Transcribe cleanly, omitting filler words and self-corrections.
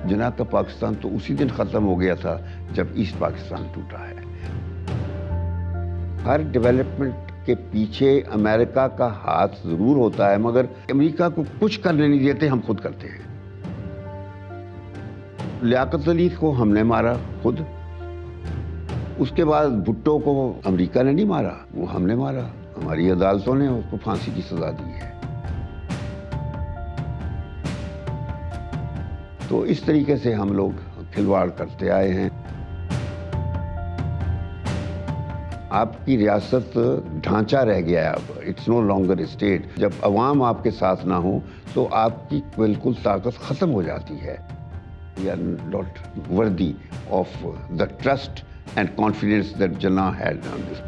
जिन्ना का पाकिस्तान तो उसी दिन ख़त्म हो गया था जब ईस्ट पाकिस्तान टूटा है। हर डेवलपमेंट के पीछे अमेरिका का हाथ ज़रूर होता है, मगर अमेरिका को कुछ करने नहीं देते, हम खुद करते हैं। लियाकत अली को हमने मारा खुद, उसके बाद भुट्टो को अमेरिका ने नहीं मारा, वो हमने मारा। हमारी अदालतों ने उसको फांसी की सजा दी है। तो इस तरीके से हम लोग खिलवाड़ करते आए हैं। आपकी रियासत ढांचा रह गया है अब, इट्स नो लॉन्गर स्टेट। जब अवाम आपके साथ ना हो तो आपकी बिल्कुल ताकत ख़त्म हो जाती है। We are not worthy of the trust and confidence that Jinnah had on this.